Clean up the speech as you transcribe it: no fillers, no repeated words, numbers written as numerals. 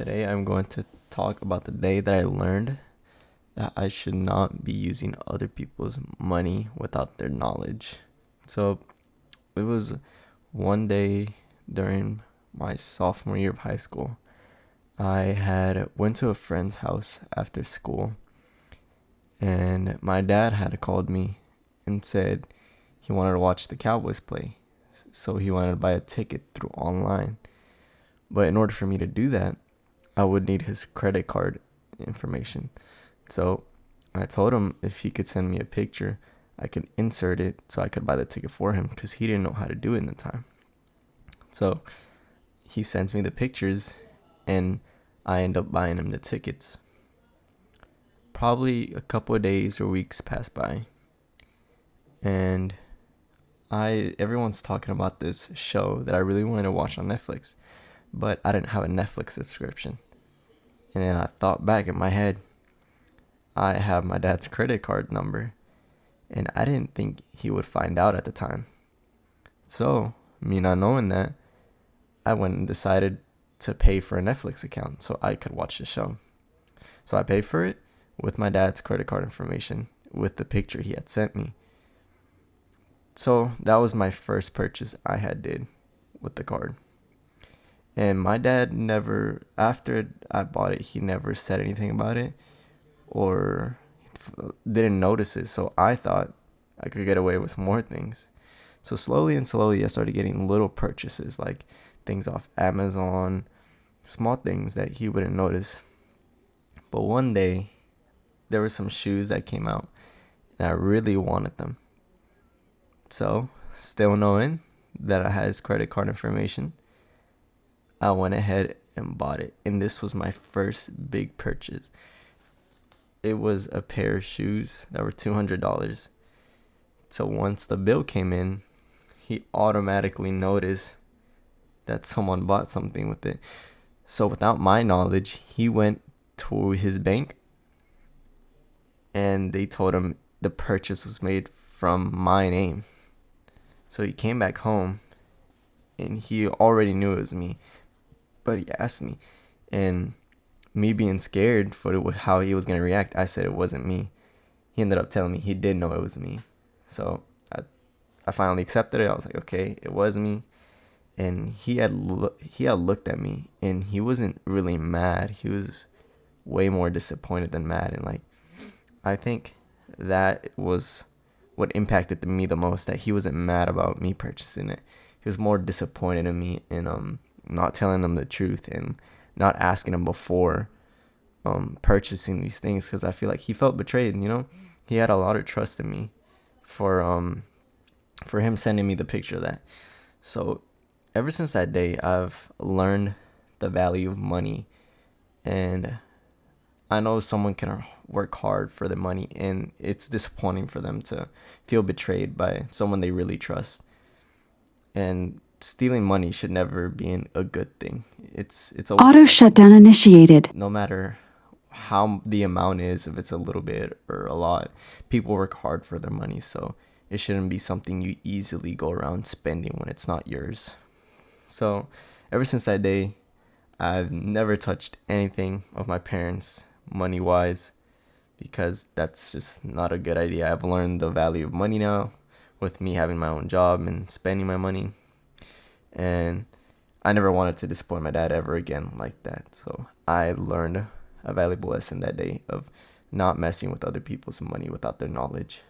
Today I'm going to talk about the day that I learned that I should not be using other people's money without their knowledge. So it was one day during my sophomore year of high school. I had went to a friend's house after school, and my dad had called me and said he wanted to watch the Cowboys play. So he wanted to buy a ticket through online. But in order for me to do that, I would need his credit card information. So I told him if he could send me a picture, I could insert it so I could buy the ticket for him because he didn't know how to do it in the time. So he sends me the pictures and I end up buying him the tickets. Probably a couple of days or weeks pass by, and everyone's talking about this show that I really wanted to watch on Netflix, but I didn't have a Netflix subscription. And then I thought back in my head, I have my dad's credit card number, and I didn't think he would find out at the time. So, me not knowing that, I went and decided to pay for a Netflix account so I could watch the show. So I paid for it with my dad's credit card information with the picture he had sent me. So that was my first purchase I had did with the card. And my dad never, after I bought it, he never said anything about it or didn't notice it. So I thought I could get away with more things. So slowly and slowly, I started getting little purchases, like things off Amazon, small things that he wouldn't notice. But one day, there were some shoes that came out, and I really wanted them. So, still knowing that I had his credit card information, I went ahead and bought it. And this was my first big purchase. It was a pair of shoes that were $200. So once the bill came in, he automatically noticed that someone bought something with it. So without my knowledge, he went to his bank and they told him the purchase was made from my name. So he came back home and he already knew it was me, but he asked me, and me being scared for how he was going to react, I said it wasn't me. He ended up telling me he did know it was me. So I finally accepted it. I was like, okay, it was me. And he had looked at me and he wasn't really mad. He was way more disappointed than mad. And like, I think that was what impacted me the most, that he wasn't mad about me purchasing it. He was more disappointed in me and not telling them the truth and not asking him before purchasing these things, because I feel like he felt betrayed. He had a lot of trust in me for him sending me the picture of that. So ever since that day, I've learned the value of money, and I know someone can work hard for the money, and it's disappointing for them to feel betrayed by someone they really trust. And stealing money should never be a good thing. It's Auto shutdown initiated. no matter how the amount is, if it's a little bit or a lot, people work hard for their money, so it shouldn't be something you easily go around spending when it's not yours. So ever since that day, I've never touched anything of my parents money wise, because that's just not a good idea. I've learned the value of money now with me having my own job and spending my money, and I never wanted to disappoint my dad ever again like that. So I learned a valuable lesson that day of not messing with other people's money without their knowledge.